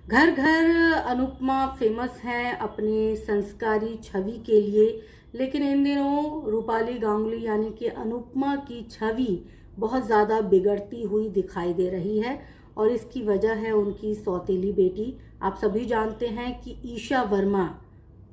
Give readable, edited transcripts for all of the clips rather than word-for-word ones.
घर घर अनुपमा फेमस हैं अपने संस्कारी छवि के लिए। लेकिन इन दिनों रूपाली गांगुली यानी कि अनुपमा की छवि बहुत ज़्यादा बिगड़ती हुई दिखाई दे रही है। और इसकी वजह है उनकी सौतेली बेटी। आप सभी जानते हैं कि ईशा वर्मा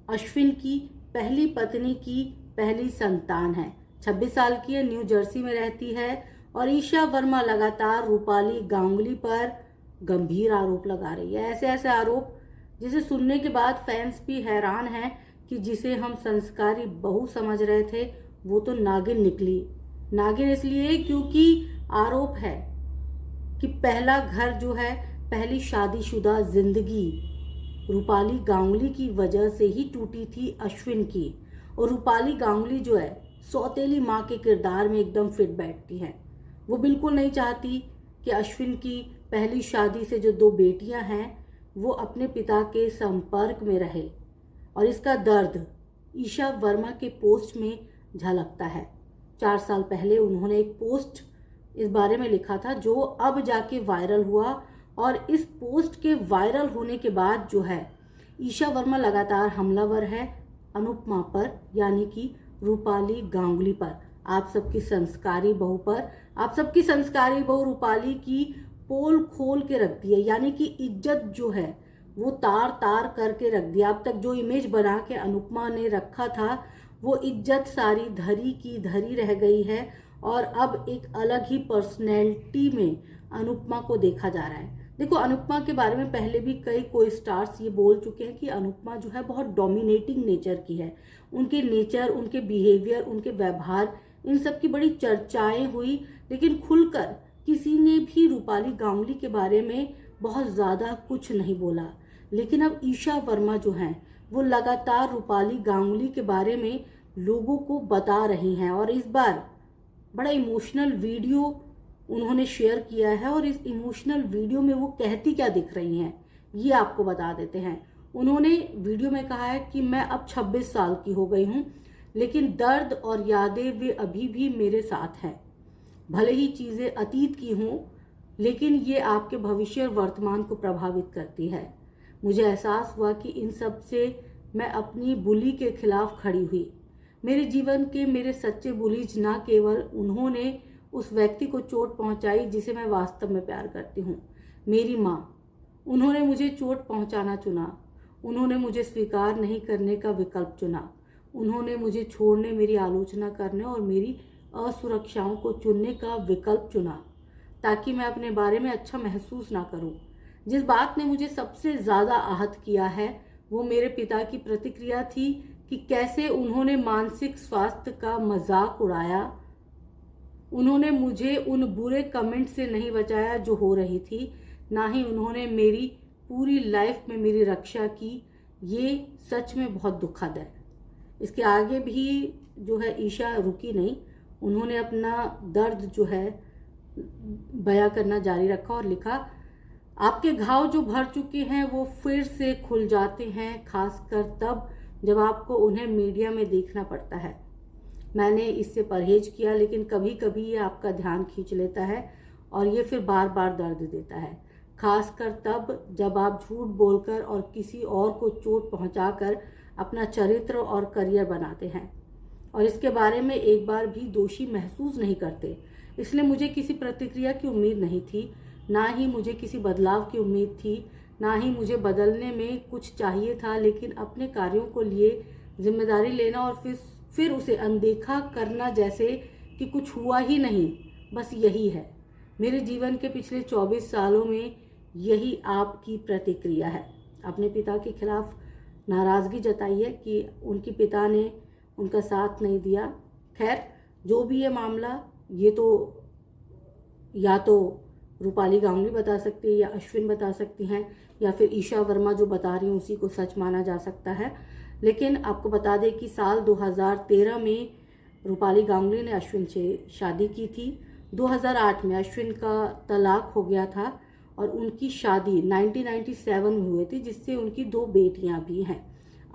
अश्विन की पहली पत्नी की पहली संतान है। 26 साल की है, न्यू जर्सी में रहती है। और ईशा वर्मा लगातार रूपाली गांगुली पर गंभीर आरोप लगा रही है, ऐसे ऐसे आरोप जिसे सुनने के बाद फैंस भी हैरान हैं कि जिसे हम संस्कारी बहू समझ रहे थे वो तो नागिन निकली। नागिन इसलिए क्योंकि आरोप है कि पहला घर जो है, पहली शादीशुदा जिंदगी रूपाली गांगुली की वजह से ही टूटी थी अश्विन की। और रूपाली गांगुली जो है सौतेली माँ के किरदार में एकदम फिट बैठती है। वो बिल्कुल नहीं चाहती कि अश्विन की पहली शादी से जो दो बेटियां हैं वो अपने पिता के संपर्क में रहे। और इसका दर्द ईशा वर्मा के पोस्ट में झलकता है। 4 साल पहले उन्होंने एक पोस्ट इस बारे में लिखा था जो अब जाके वायरल हुआ। और इस पोस्ट के वायरल होने के बाद जो है ईशा वर्मा लगातार हमलावर है अनुपमा पर, यानी कि रूपाली गांगुली पर, आप सबकी संस्कारी बहू पर। आप सबकी संस्कारी बहू रूपाली की पोल खोल के रख दी है, यानी कि इज्जत जो है वो तार तार करके रख दिया। अब तक जो इमेज बना के अनुपमा ने रखा था वो इज्जत सारी धरी की धरी रह गई है। और अब एक अलग ही पर्सनैलिटी में अनुपमा को देखा जा रहा है। देखो, अनुपमा के बारे में पहले भी कई कोई स्टार्स ये बोल चुके हैं कि अनुपमा जो है बहुत डोमिनेटिंग नेचर की है। उनके नेचर, उनके बिहेवियर, उनके व्यवहार, इन सब की बड़ी चर्चाएं हुई। लेकिन खुलकर किसी ने भी रूपाली गांगुली के बारे में बहुत ज़्यादा कुछ नहीं बोला। लेकिन अब ईशा वर्मा जो हैं वो लगातार रूपाली गांगुली के बारे में लोगों को बता रही हैं। और इस बार बड़ा इमोशनल वीडियो उन्होंने शेयर किया है। और इस इमोशनल वीडियो में वो कहती क्या दिख रही हैं ये आपको बता देते हैं। उन्होंने वीडियो में कहा है कि मैं अब 26 साल की हो गई हूँ, लेकिन दर्द और यादें वे अभी भी मेरे साथ हैं। भले ही चीज़ें अतीत की हों, लेकिन ये आपके भविष्य और वर्तमान को प्रभावित करती है। मुझे एहसास हुआ कि इन सब से मैं अपनी बुली के खिलाफ खड़ी हुई। मेरे जीवन के मेरे सच्चे बुलीज ना केवल उन्होंने उस व्यक्ति को चोट पहुंचाई जिसे मैं वास्तव में प्यार करती हूँ, मेरी माँ। उन्होंने मुझे चोट पहुंचाना चुना। उन्होंने मुझे स्वीकार नहीं करने का विकल्प चुना। उन्होंने मुझे छोड़ने, मेरी आलोचना करने और मेरी असुरक्षाओं को चुनने का विकल्प चुना, ताकि मैं अपने बारे में अच्छा महसूस ना करूं। जिस बात ने मुझे सबसे ज़्यादा आहत किया है वो मेरे पिता की प्रतिक्रिया थी कि कैसे उन्होंने मानसिक स्वास्थ्य का मजाक उड़ाया। उन्होंने मुझे उन बुरे कमेंट से नहीं बचाया जो हो रही थी, ना ही उन्होंने मेरी पूरी लाइफ में मेरी रक्षा की। ये सच में बहुत दुखद है। इसके आगे भी जो है ईशा रुकी नहीं। उन्होंने अपना दर्द जो है बयां करना जारी रखा और लिखा, आपके घाव जो भर चुके हैं वो फिर से खुल जाते हैं, खासकर तब जब आपको उन्हें मीडिया में देखना पड़ता है। मैंने इससे परहेज किया, लेकिन कभी कभी ये आपका ध्यान खींच लेता है और ये फिर बार बार दर्द देता है, खासकर तब जब आप झूठ बोलकर और किसी और को चोट पहुंचाकर अपना चरित्र और करियर बनाते हैं और इसके बारे में एक बार भी दोषी महसूस नहीं करते। इसलिए मुझे किसी प्रतिक्रिया की उम्मीद नहीं थी, ना ही मुझे किसी बदलाव की उम्मीद थी, ना ही मुझे बदलने में कुछ चाहिए था। लेकिन अपने कार्यों को लिए जिम्मेदारी लेना और फिर उसे अनदेखा करना जैसे कि कुछ हुआ ही नहीं, बस यही है। मेरे जीवन के पिछले 24 सालों में यही आपकी प्रतिक्रिया है। अपने पिता के खिलाफ नाराज़गी जताई है कि उनके पिता ने उनका साथ नहीं दिया। खैर, जो भी ये मामला, ये तो या तो रूपाली गांगुली बता सकती है या अश्विन बता सकती हैं, या फिर ईशा वर्मा जो बता रही हैं उसी को सच माना जा सकता है। लेकिन आपको बता दें कि साल 2013 में रूपाली गांगुली ने अश्विन से शादी की थी। 2008 में अश्विन का तलाक हो गया था और उनकी शादी 1997 में हुई थी, जिससे उनकी 2 बेटियां भी हैं।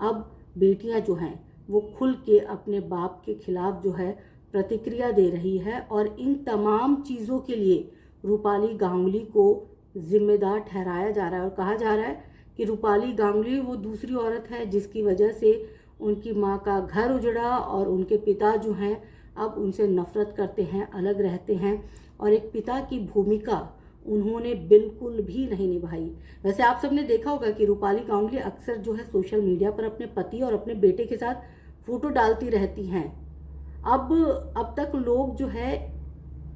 अब बेटियां जो हैं वो खुल के अपने बाप के खिलाफ जो है प्रतिक्रिया दे रही है। और इन तमाम चीज़ों के लिए रूपाली गांगुली को जिम्मेदार ठहराया जा रहा है और कहा जा रहा है कि रूपाली गांगुली वो दूसरी औरत है जिसकी वजह से उनकी माँ का घर उजड़ा और उनके पिता जो हैं अब उनसे नफरत करते हैं, अलग रहते हैं और एक पिता की भूमिका उन्होंने बिल्कुल भी नहीं निभाई। वैसे आप सबने देखा होगा कि रूपाली गांगुली अक्सर जो है सोशल मीडिया पर अपने पति और अपने बेटे के साथ फोटो डालती रहती हैं। अब तक लोग जो है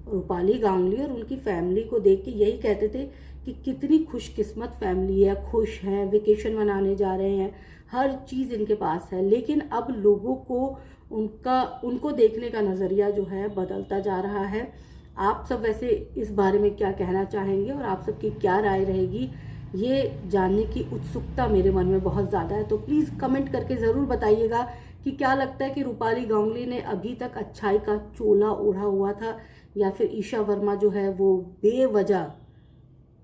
रूपाली गांगुली और उनकी फैमिली को देख के यही कहते थे कि कितनी खुशकिस्मत फैमिली है, खुश हैं, वेकेशन मनाने जा रहे हैं, हर चीज़ इनके पास है। लेकिन अब लोगों को उनको देखने का नज़रिया जो है बदलता जा रहा है। आप सब वैसे इस बारे में क्या कहना चाहेंगे और आप सबकी क्या राय रहेगी, ये जानने की उत्सुकता मेरे मन में बहुत ज़्यादा है। तो प्लीज़ कमेंट करके ज़रूर बताइएगा कि क्या लगता है कि रूपाली गांगुली ने अभी तक अच्छाई का चोला ओढ़ा हुआ था या फिर ईशा वर्मा जो है वो बेवजह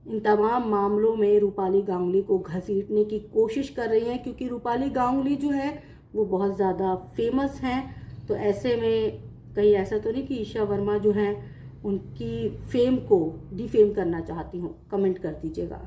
इन तमाम मामलों में रूपाली गांगुली को घसीटने की कोशिश कर रही हैं, क्योंकि रूपाली गांगुली जो है वो बहुत ज़्यादा फेमस हैं। तो ऐसे में कहीं ऐसा तो नहीं कि ईशा वर्मा जो हैं उनकी फेम को डिफेम करना चाहती हूँ? कमेंट कर दीजिएगा।